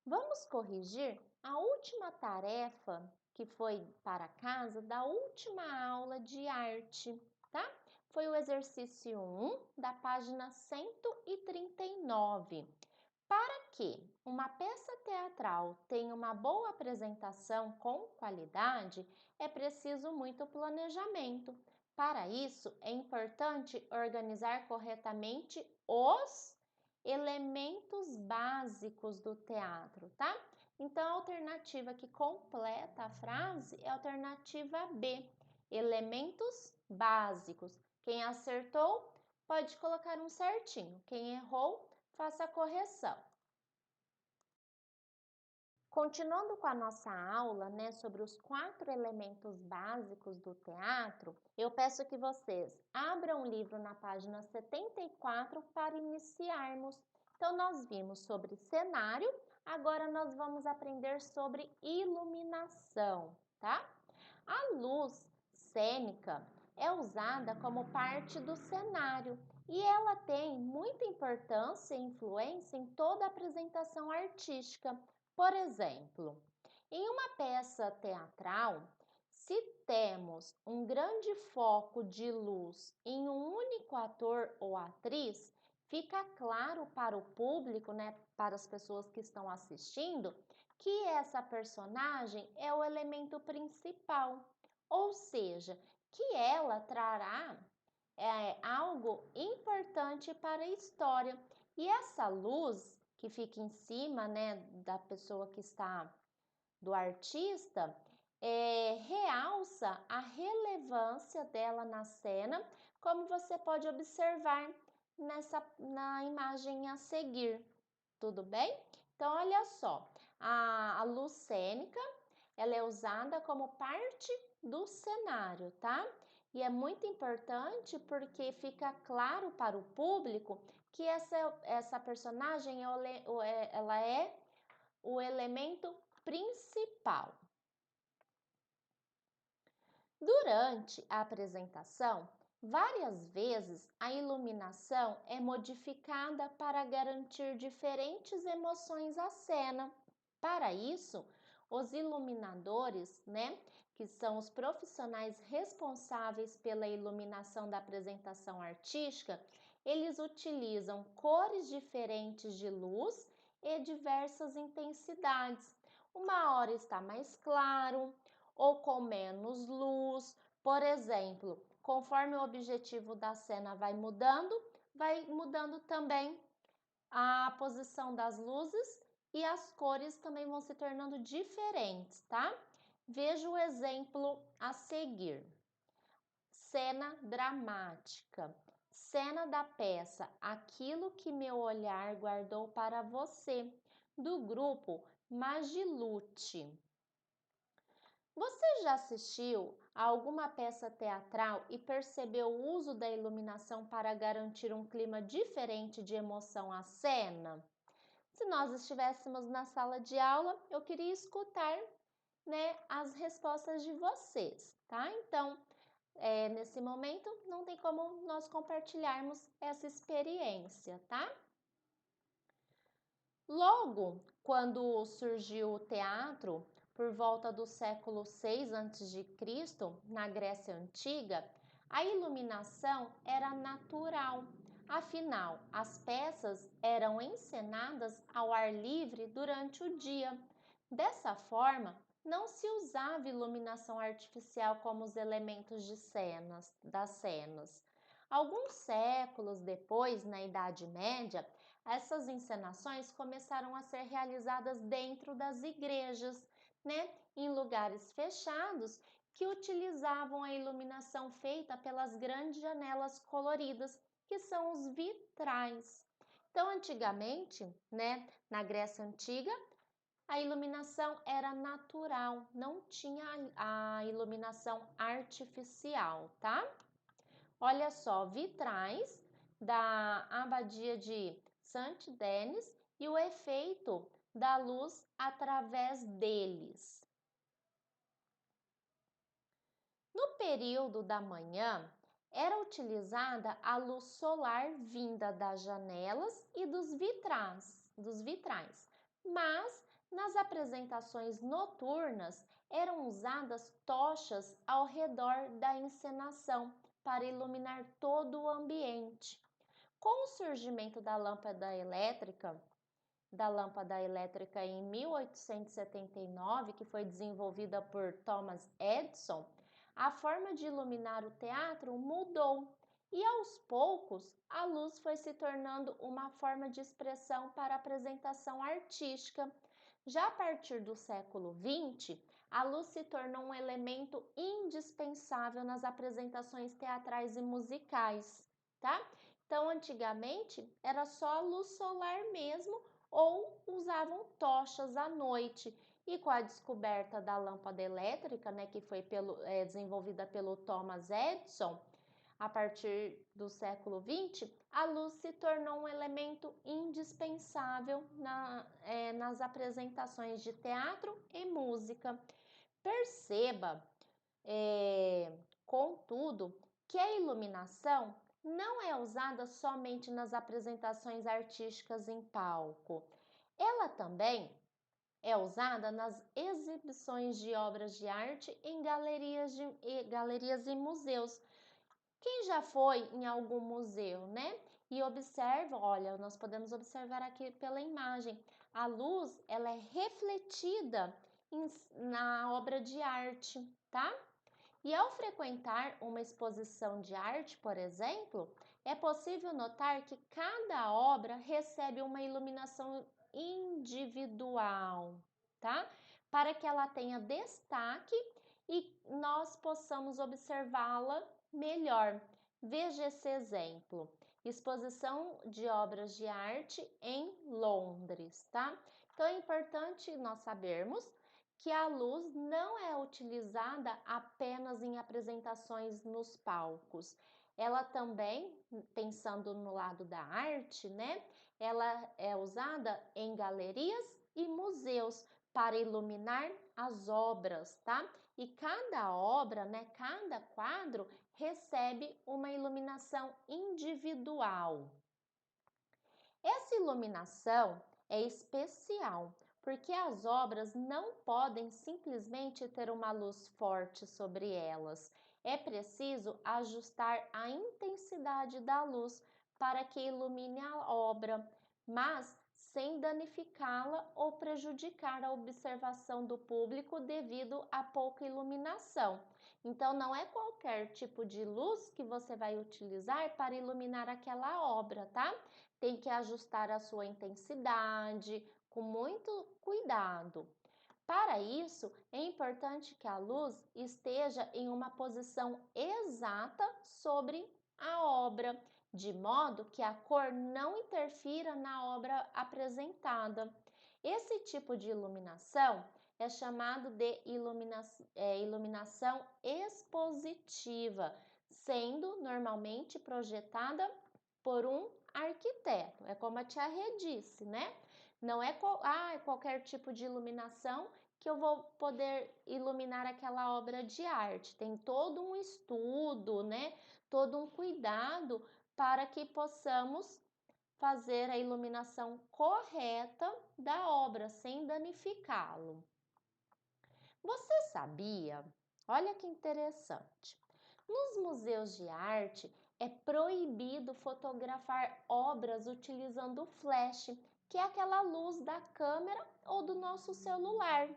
Vamos corrigir a última tarefa que foi para casa da última aula de arte, tá? Foi o exercício 1 da página 139. Para que uma peça teatral tenha uma boa apresentação com qualidade, é preciso muito planejamento. Para isso, é importante organizar corretamente os elementos básicos do teatro, tá? Então, a alternativa que completa a frase é a alternativa B, elementos básicos. Quem acertou pode colocar um certinho, quem errou, faça a correção. Continuando com a nossa aula, né, sobre os 4 elementos básicos do teatro, eu peço que vocês abram o livro na página 74 para iniciarmos. Então, nós vimos sobre cenário, agora nós vamos aprender sobre iluminação, tá? A luz cênica é usada como parte do cenário e ela tem muita importância e influência em toda a apresentação artística. Por exemplo, em uma peça teatral, se temos um grande foco de luz em um único ator ou atriz, fica claro para o público, né, para as pessoas que estão assistindo, que essa personagem é o elemento principal, ou seja, que ela trará algo importante para a história. E essa luz que fica em cima, né, da pessoa que está, do artista, realça a relevância dela na cena, como você pode observar na imagem a seguir. Tudo bem? Então, olha só, a luz cênica, ela é usada como parte do cenário, tá? E é muito importante porque fica claro para o público que essa personagem ela é o elemento principal. Durante a apresentação, várias vezes a iluminação é modificada para garantir diferentes emoções à cena. Para isso, os iluminadores, né, que são os profissionais responsáveis pela iluminação da apresentação artística, eles utilizam cores diferentes de luz e diversas intensidades. Uma hora está mais claro, ou com menos luz. Por exemplo, conforme o objetivo da cena vai mudando também a posição das luzes e as cores também vão se tornando diferentes, tá? Veja o exemplo a seguir. Cena dramática. Cena da peça Aquilo que meu olhar guardou para você, do grupo Magilute. Você já assistiu a alguma peça teatral e percebeu o uso da iluminação para garantir um clima diferente de emoção à cena? Se nós estivéssemos na sala de aula, eu queria escutar, né, as respostas de vocês, tá? Então, nesse momento, não tem como nós compartilharmos essa experiência, tá? Logo, quando surgiu o teatro, por volta do século 6 a.C., na Grécia Antiga, a iluminação era natural. Afinal, as peças eram encenadas ao ar livre durante o dia. Dessa forma, não se usava iluminação artificial como os elementos das cenas. Alguns séculos depois, na Idade Média, essas encenações começaram a ser realizadas dentro das igrejas, né, em lugares fechados que utilizavam a iluminação feita pelas grandes janelas coloridas, que são os vitrais. Então, antigamente, né, na Grécia Antiga, a iluminação era natural, não tinha a iluminação artificial, tá? Olha só, vitrais da abadia de Saint-Denis e o efeito da luz através deles. No período da manhã, era utilizada a luz solar vinda das janelas e dos vitrais. Mas Nas apresentações noturnas, eram usadas tochas ao redor da encenação para iluminar todo o ambiente. Com o surgimento da lâmpada elétrica em 1879, que foi desenvolvida por Thomas Edison, a forma de iluminar o teatro mudou e, aos poucos, a luz foi se tornando uma forma de expressão para a apresentação artística. Já a partir do século XX, a luz se tornou um elemento indispensável nas apresentações teatrais e musicais, tá? Então, antigamente, era só a luz solar mesmo ou usavam tochas à noite. E com a descoberta da lâmpada elétrica, né, que foi desenvolvida pelo Thomas Edison, a partir do século XX, a luz se tornou um elemento indispensável nas apresentações de teatro e música. Perceba, contudo, que a iluminação não é usada somente nas apresentações artísticas em palco. Ela também é usada nas exibições de obras de arte em galerias e museus. Quem já foi em algum museu, né? E observa, olha, nós podemos observar aqui pela imagem, a luz, ela é refletida na obra de arte, tá? E ao frequentar uma exposição de arte, por exemplo, é possível notar que cada obra recebe uma iluminação individual, tá? Para que ela tenha destaque e nós possamos observá-la melhor. Veja esse exemplo. Exposição de obras de arte em Londres, tá? Então é importante nós sabermos que a luz não é utilizada apenas em apresentações nos palcos. Ela também, pensando no lado da arte, né? Ela é usada em galerias e museus para iluminar as obras, tá? E cada obra, né, cada quadro recebe uma iluminação individual. Essa iluminação é especial, porque as obras não podem simplesmente ter uma luz forte sobre elas. É preciso ajustar a intensidade da luz para que ilumine a obra, mas sem danificá-la ou prejudicar a observação do público devido a pouca iluminação. Então, não é qualquer tipo de luz que você vai utilizar para iluminar aquela obra, tá? Tem que ajustar a sua intensidade com muito cuidado. Para isso, é importante que a luz esteja em uma posição exata sobre a obra, de modo que a cor não interfira na obra apresentada. Esse tipo de iluminação é chamado de iluminação expositiva, sendo normalmente projetada por um arquiteto. É como a tia Rê disse, né? Não é qualquer tipo de iluminação que eu vou poder iluminar aquela obra de arte. Tem todo um estudo, né? Todo um cuidado para que possamos fazer a iluminação correta da obra sem danificá-lo. Você sabia? Olha que interessante. Nos museus de arte é proibido fotografar obras utilizando flash, que é aquela luz da câmera ou do nosso celular.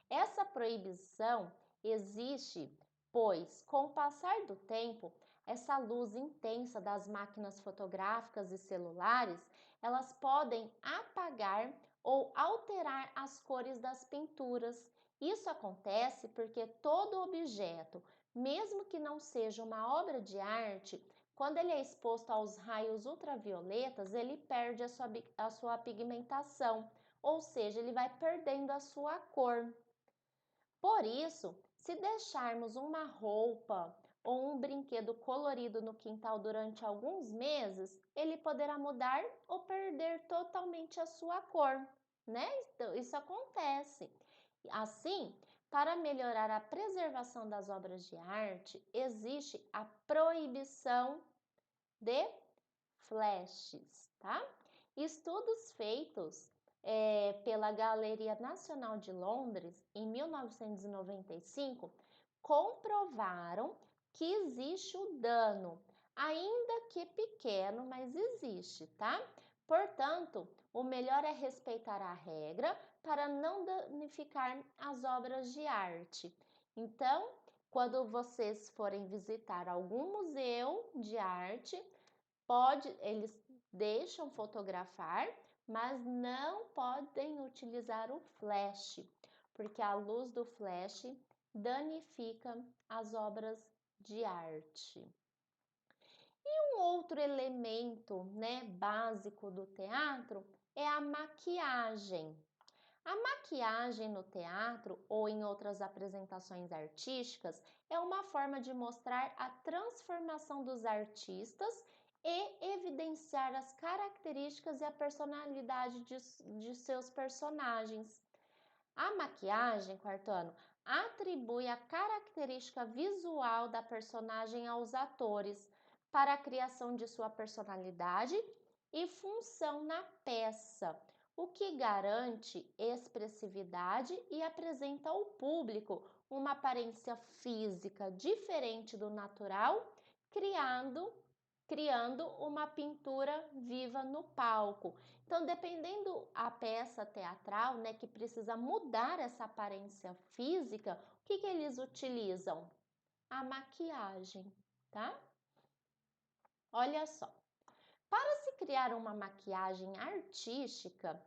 Essa proibição existe, pois, com o passar do tempo, essa luz intensa das máquinas fotográficas e celulares, elas podem apagar ou alterar as cores das pinturas. Isso acontece porque todo objeto, mesmo que não seja uma obra de arte, quando ele é exposto aos raios ultravioletas, ele perde a sua pigmentação, ou seja, ele vai perdendo a sua cor. Por isso, se deixarmos uma roupa ou um brinquedo colorido no quintal durante alguns meses, ele poderá mudar ou perder totalmente a sua cor, né? Então, isso acontece. Assim, para melhorar a preservação das obras de arte, existe a proibição de flashes, tá? Estudos feitos pela Galeria Nacional de Londres, em 1995, comprovaram que existe o dano, ainda que pequeno, mas existe, tá? Portanto, o melhor é respeitar a regra para não danificar as obras de arte. Então, quando vocês forem visitar algum museu de arte, eles deixam fotografar, mas não podem utilizar o flash, porque a luz do flash danifica as obras de arte. E um outro elemento, né, básico do teatro é a maquiagem. A maquiagem no teatro ou em outras apresentações artísticas é uma forma de mostrar a transformação dos artistas e evidenciar as características e a personalidade de seus personagens. A maquiagem, quarto ano, atribui a característica visual da personagem aos atores para a criação de sua personalidade e função na peça, o que garante expressividade e apresenta ao público uma aparência física diferente do natural, criando uma pintura viva no palco. Então, dependendo a peça teatral, né, que precisa mudar essa aparência física, o que eles utilizam? A maquiagem, tá? Olha só. Para se criar uma maquiagem artística,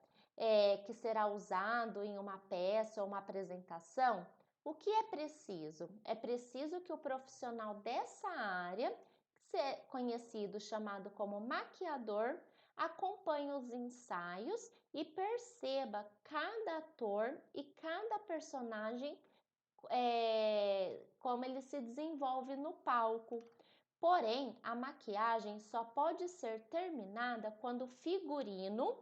que será usado em uma peça ou uma apresentação, o que é preciso? É preciso que o profissional dessa área, conhecido, chamado como maquiador, acompanhe os ensaios e perceba cada ator e cada personagem, como ele se desenvolve no palco. Porém, a maquiagem só pode ser terminada quando o figurino,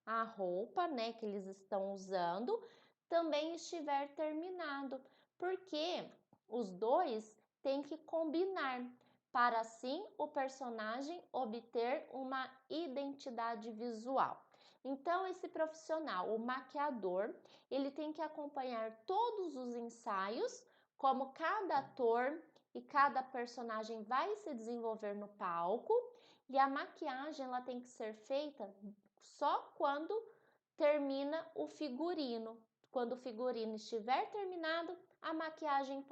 a roupa, né, que eles estão usando, também estiver terminado, porque os dois têm que combinar para assim o personagem obter uma identidade visual. Então, esse profissional, o maquiador, ele tem que acompanhar todos os ensaios, como cada ator e cada personagem vai se desenvolver no palco, e a maquiagem ela tem que ser feita só quando termina o figurino. Quando o figurino estiver terminado, a maquiagem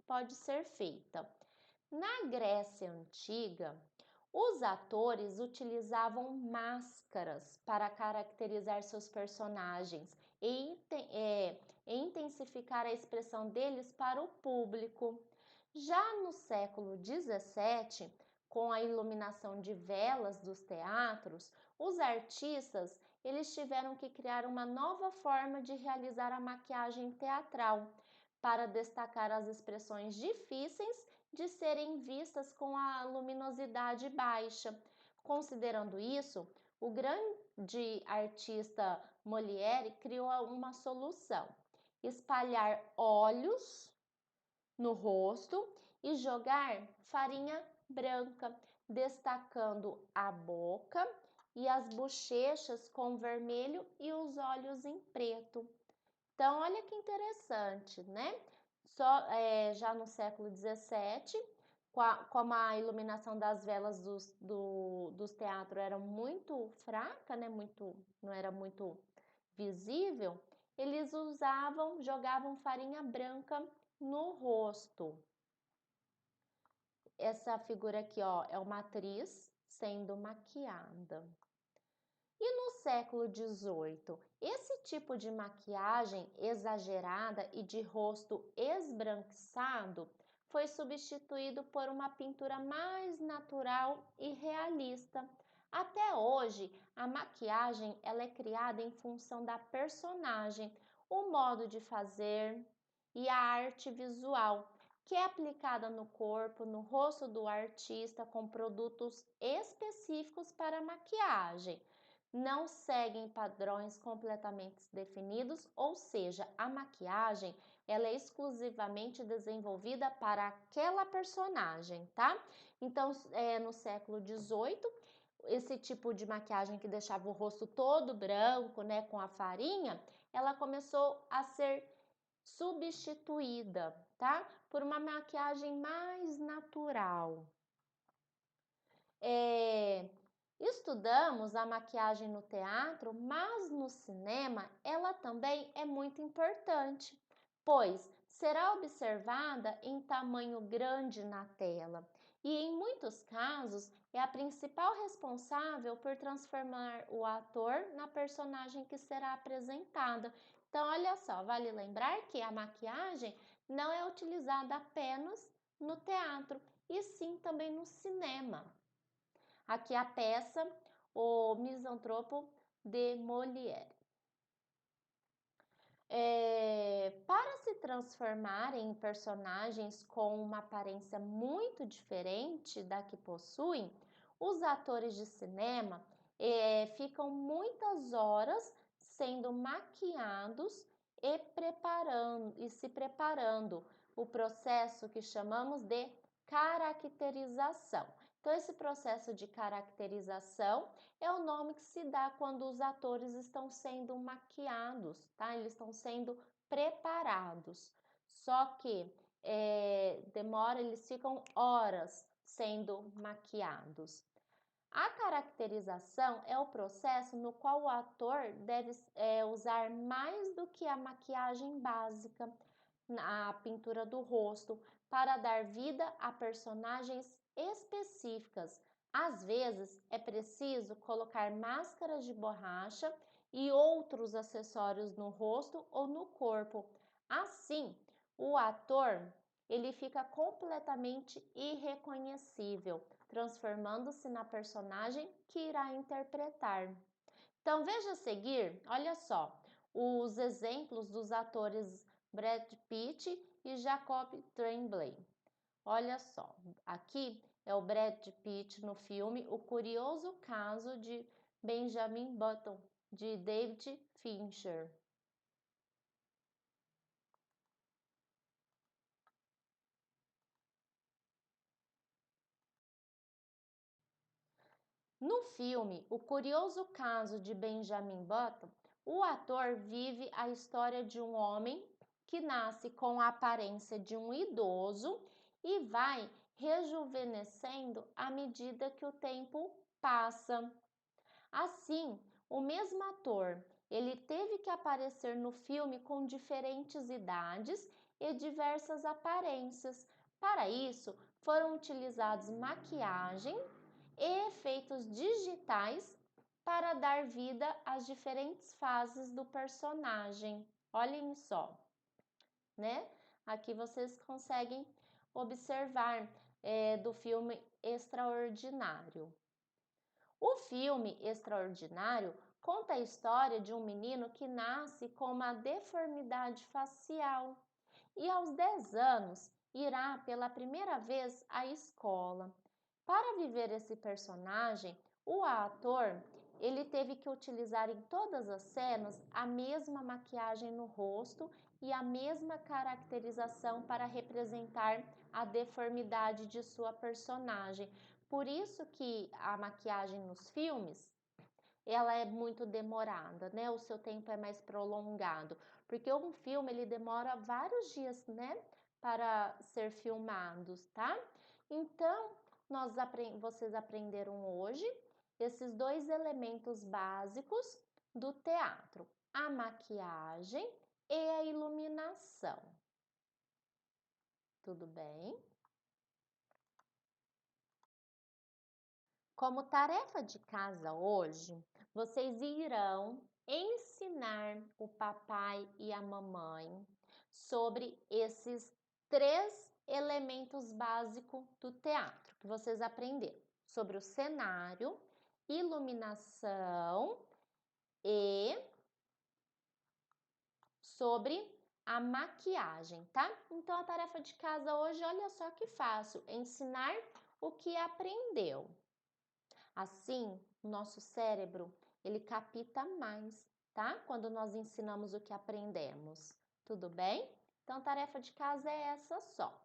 pode ser feita. Na Grécia Antiga, os atores utilizavam máscaras para caracterizar seus personagens e intensificar a expressão deles para o público. Já no século XVII, com a iluminação de velas dos teatros, os artistas eles tiveram que criar uma nova forma de realizar a maquiagem teatral para destacar as expressões difíceis de serem vistas com a luminosidade baixa. Considerando isso, o grande artista Molière criou uma solução: espalhar óleos no rosto e jogar farinha branca, destacando a boca e as bochechas com vermelho e os olhos em preto. Então, olha que interessante, né? Já no século XVII, como a iluminação das velas dos teatros era muito fraca, né? Não era muito visível, eles jogavam farinha branca no rosto. Essa figura aqui, ó, é uma atriz sendo maquiada. E no século XVIII, esse tipo de maquiagem exagerada e de rosto esbranquiçado foi substituído por uma pintura mais natural e realista. Até hoje, a maquiagem ela é criada em função da personagem, o modo de fazer e a arte visual, que é aplicada no corpo, no rosto do artista com produtos específicos para a maquiagem. Não seguem padrões completamente definidos, ou seja, a maquiagem ela é exclusivamente desenvolvida para aquela personagem, tá? Então, no século XVIII, esse tipo de maquiagem que deixava o rosto todo branco, né, com a farinha, ela começou a ser substituída, tá? Por uma maquiagem mais natural. Estudamos a maquiagem no teatro, mas no cinema ela também é muito importante, pois será observada em tamanho grande na tela e, em muitos casos, é a principal responsável por transformar o ator na personagem que será apresentada. Então, olha só, vale lembrar que a maquiagem não é utilizada apenas no teatro, e sim também no cinema. Aqui a peça O Misantropo de Molière. Para se transformar em personagens com uma aparência muito diferente da que possuem, os atores de cinema ficam muitas horas sendo maquiados e se preparando, o processo que chamamos de caracterização. Então, esse processo de caracterização é o nome que se dá quando os atores estão sendo maquiados, tá? Eles estão sendo preparados. Só que eles ficam horas sendo maquiados. A caracterização é o processo no qual o ator deve usar mais do que a maquiagem básica, a pintura do rosto, para dar vida a personagens específicas. Às vezes, é preciso colocar máscaras de borracha e outros acessórios no rosto ou no corpo. Assim, o ator ele fica completamente irreconhecível, transformando-se na personagem que irá interpretar. Então, veja a seguir, olha só, os exemplos dos atores Brad Pitt e Jacob Tremblay. Olha só, aqui é o Brad Pitt no filme O Curioso Caso de Benjamin Button, de David Fincher. No filme O Curioso Caso de Benjamin Button, o ator vive a história de um homem que nasce com a aparência de um idoso e vai rejuvenescendo à medida que o tempo passa. Assim, o mesmo ator, ele teve que aparecer no filme com diferentes idades e diversas aparências. Para isso, foram utilizados maquiagem e efeitos digitais para dar vida às diferentes fases do personagem. Olhem só, né? Aqui vocês conseguem observar do filme Extraordinário. O filme Extraordinário conta a história de um menino que nasce com uma deformidade facial e aos 10 anos irá pela primeira vez à escola. Para viver esse personagem, o ator ele teve que utilizar em todas as cenas a mesma maquiagem no rosto e a mesma caracterização para representar a deformidade de sua personagem. Por isso que a maquiagem nos filmes ela é muito demorada, né? O seu tempo é mais prolongado, porque um filme ele demora vários dias, né, para ser filmados, tá? Então, vocês aprenderam hoje esses dois elementos básicos do teatro: a maquiagem e a iluminação. Tudo bem? Como tarefa de casa hoje, vocês irão ensinar o papai e a mamãe sobre esses três elementos básicos do teatro que vocês aprenderam: sobre o cenário, iluminação e sobre a maquiagem, tá? Então a tarefa de casa hoje, olha só que fácil, ensinar o que aprendeu. Assim, o nosso cérebro, ele capta mais, tá? Quando nós ensinamos o que aprendemos. Tudo bem? Então, a tarefa de casa é essa só.